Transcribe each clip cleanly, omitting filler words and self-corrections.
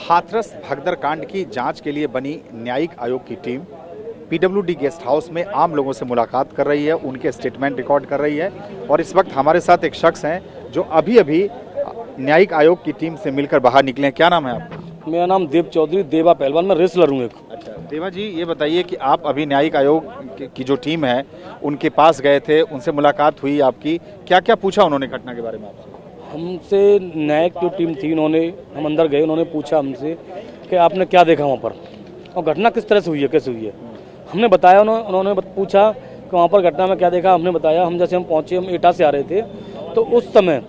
हाथरस भगदड़ कांड की जांच के लिए बनी न्यायिक आयोग की टीम पीडब्ल्यूडी गेस्ट हाउस में आम लोगों से मुलाकात कर रही है, उनके स्टेटमेंट रिकॉर्ड कर रही है। और इस वक्त हमारे साथ एक शख्स हैं जो अभी अभी न्यायिक आयोग की टीम से मिलकर बाहर निकले हैं। क्या नाम है आपका? मेरा नाम देव चौधरी, देवा पहलवान, मैं रेसलर हूँ एक। अच्छा देवा जी, ये बताइए कि आप अभी न्यायिक आयोग की जो टीम है उनके पास गए थे, उनसे मुलाकात हुई आपकी, क्या क्या पूछा उन्होंने घटना के बारे में आपसे? हमसे न्यायिक जो टीम थी, हम अंदर गए, उन्होंने पूछा हमसे कि आपने क्या देखा वहाँ पर और घटना किस तरह से हुई है, कैसे हुई है। हमने बताया, उन्होंने पूछा कि वहाँ पर घटना में क्या देखा। हमने बताया। हम पहुँचे, हम एटा से आ रहे थे तो उस समय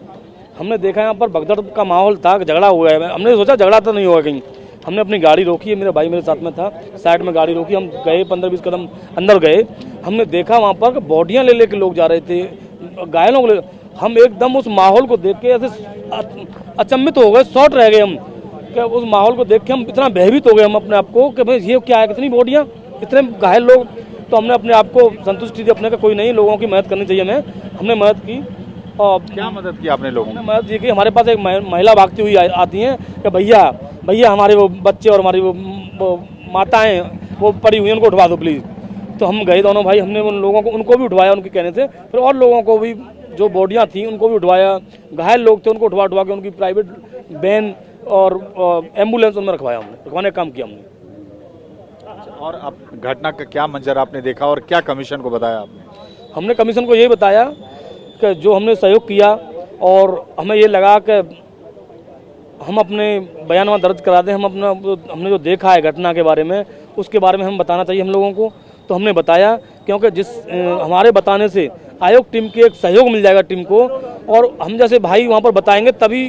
हमने देखा यहाँ पर भगदड़ का माहौल था, झगड़ा हुआ है। हमने सोचा झगड़ा तो नहीं होगा कहीं। हमने अपनी गाड़ी रोकी है, मेरा भाई मेरे साथ में था, साइड में गाड़ी रोकी, हम गए 15-20 कदम अंदर गए। हमने देखा वहाँ पर बॉडियाँ ले लेके लोग जा रहे थे, घायलों को। हम एकदम उस माहौल को देख के ऐसे अचंभित हो गए, शॉट रह गए हम कि उस माहौल को देख के हम इतना भयभीत हो गए हम अपने आप को कि भाई ये क्या है, कितनी बॉडियाँ, इतने घायल लोग। तो हमने अपने आप को संतुष्टि दी अपने का, कोई नहीं, लोगों की मदद करनी चाहिए हमें। हमने मदद की। और क्या मदद की आपने लोगों ने? मदद ये कि हमारे पास एक महिला भागती हुई आती हैं कि भैया हमारे वो बच्चे और हमारी वो माताएं वो पड़ी हुई हैं, उनको उठवा दो प्लीज़। तो हम गए दोनों भाई, हमने उन लोगों को, उनको भी उठवाया उनके कहने से, फिर और लोगों को भी जो बॉडियाँ थी उनको भी उठवाया। घायल लोग थे उनको उठवा के उनकी प्राइवेट वैन और एम्बुलेंस उनमें रखवाने का काम किया हमने। और अब घटना का क्या मंजर आपने देखा और क्या कमीशन को बताया आपने? हमने कमीशन को यही बताया कि जो हमने सहयोग किया और हमें ये लगा कि हम अपने बयान में दर्ज करा दें, हमने जो देखा है घटना के बारे में, उसके बारे में हम बताना चाहिए हम लोगों को। तो हमने बताया, क्योंकि हमारे बताने से आयोग टीम के एक सहयोग मिल जाएगा टीम को, और हम जैसे भाई वहाँ पर बताएंगे तभी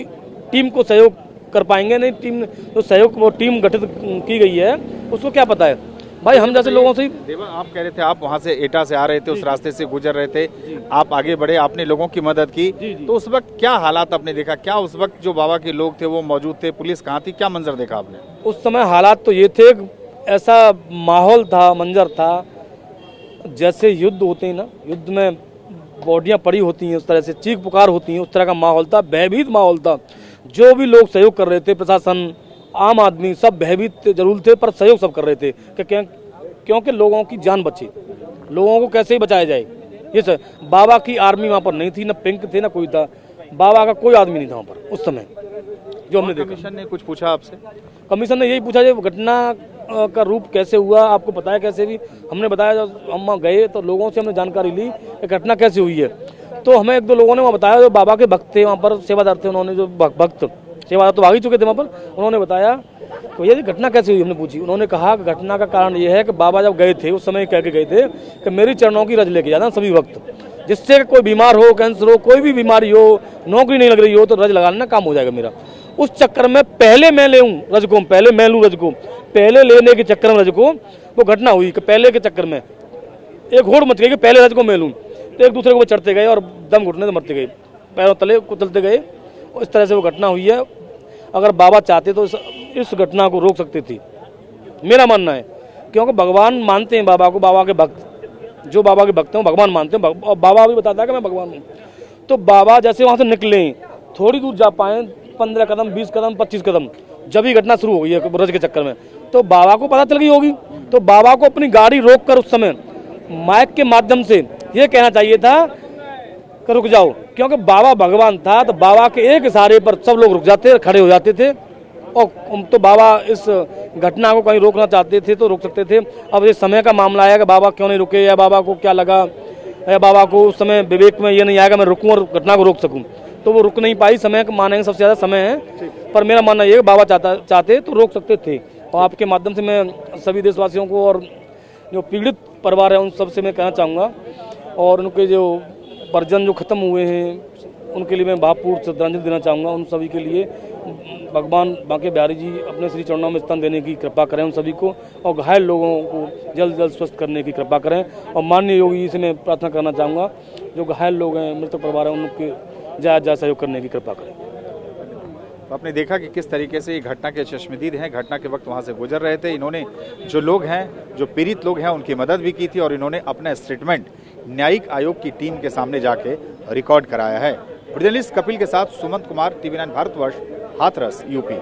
टीम को सहयोग कर पाएंगे। नहीं टीम जो सहयोग वो टीम गठित की गई है उसको क्या पता है भाई, हम जैसे लोगों से। देवा, आप कह रहे थे आप वहाँ से एटा से आ रहे थे, उस रास्ते से गुजर रहे थे, आप आगे बढ़े, आपने लोगों की मदद की। तो उस वक्त क्या हालात आपने देखा? क्या उस वक्त जो बाबा के लोग थे वो मौजूद थे? पुलिस कहाँ थी? क्या मंजर देखा आपने? उस समय हालात तो ये थे, ऐसा माहौल था, मंजर था जैसे युद्ध होते हैं ना, युद्ध में बॉडियां पड़ी होती हैं, उस तरह से चीख पुकार होती हैं, उस तरह का माहौल था, भयभीत माहौल था। जो भी लोग सहयोग कर रहे थे, प्रशासन, आम आदमी, सब भयभीत जरूर थे, पर सहयोग सब कर रहे थे क्योंकि लोगों की जान बचे, लोगों को कैसे ही बचाया जाए। ये सर बाबा की आर्मी वहाँ पर नहीं थी, ना पिंक थे, ना कोई था, बाबा का कोई आदमी नहीं था वहाँ पर उस समय जो हमने देखा। कमीशन ने कुछ पूछा आपसे? कमीशन ने यही पूछा कि घटना का रूप कैसे हुआ, आपको पता है कैसे भी? हमने बताया, जब हम गए तो लोगों से हमने जानकारी ली कि घटना कैसे हुई है। तो हमें एक दो लोगों ने वहाँ बताया, जो बाबा के भक्त थे वहाँ पर, सेवादार थे, उन्होंने जो भक्त सेवादार तो भाग ही चुके थे वहाँ पर, उन्होंने बताया तो ये घटना कैसे हुई हमने पूछी। उन्होंने कहा कि घटना का कारण ये है कि बाबा जब गए थे उस समय कह के गए थे कि मेरी चरणों की रज लेके जाना सभी वक्त, जिससे कोई बीमार हो, कैंसर हो, कोई भी बीमारी हो, नौकरी नहीं लग रही हो, तो रज लगाना काम हो जाएगा मेरा। उस चक्कर में पहले मैं ले रज को, पहले मैं लूँ रज को, पहले लेने के चक्कर में रज को वो घटना हुई कि पहले के चक्कर में एक होड़ मच गई कि पहले रज को मैं लूँ। तो एक दूसरे को चढ़ते गए और दम घुटने से मरते गए, पैरों तले कुचलते गए। इस तरह से वो घटना हुई है। अगर बाबा चाहते तो इस घटना को रोक सकते थे, मेरा मानना है, क्योंकि भगवान मानते हैं बाबा को, बाबा के भक्त, जो बाबा के भक्त हैं वो भगवान मानते हैं, और बाबा भी बताता है कि मैं भगवान हूँ। तो बाबा जैसे वहाँ से निकले, थोड़ी दूर जा पाए, 15 कदम, 20 कदम, 25 कदम, जब ही घटना शुरू हो गई है रज के चक्कर में, तो बाबा को पता चल गई होगी। तो बाबा को अपनी गाड़ी रोक कर उस समय माइक के माध्यम से ये कहना चाहिए था कि रुक जाओ, क्योंकि बाबा भगवान था, तो बाबा के एक इशारे पर सब लोग रुक जाते, खड़े हो जाते थे। और तो बाबा इस घटना को कहीं रोकना चाहते थे तो रोक सकते थे। अब ये समय का मामला आया कि बाबा क्यों नहीं रुके, या बाबा को क्या लगा, या बाबा को उस समय विवेक में ये नहीं आएगा मैं रुकूं और घटना को रोक सकूं, तो वो रुक नहीं पाई। समय का मानेंगे सबसे ज़्यादा समय है, पर मेरा मानना ये है बाबा चाहते तो रोक सकते थे। और आपके माध्यम से मैं सभी देशवासियों को और जो पीड़ित परिवार है उन सबसे मैं कहना चाहूँगा, और उनके जो परिजन जो खत्म हुए हैं उनके लिए मैं भावपूर्ण श्रद्धांजलि देना चाहूँगा। उन सभी के लिए भगवान बांके बिहारी जी अपने श्री चरणों में स्थान देने की कृपा करें उन सभी को, और घायल लोगों को जल्द जल्द स्वस्थ करने की कृपा करें। और माननीय योगी जी से मैं प्रार्थना करना चाहूँगा, जो घायल लोग हैं, मृतक परिवार हैं, उनके जायज़ सहयोग करने की कृपा करें। तो आपने देखा कि किस तरीके से ये घटना के चश्मदीद हैं, घटना के वक्त वहाँ से गुजर रहे थे। इन्होंने जो लोग हैं, जो पीड़ित लोग हैं, उनकी मदद भी की थी, और इन्होंने अपना स्टेटमेंट न्यायिक आयोग की टीम के सामने जाके रिकॉर्ड कराया है। जर्नलिस्ट कपिल के साथ सुमंत कुमार, TV9 भारतवर्ष, हाथरस, यूपी।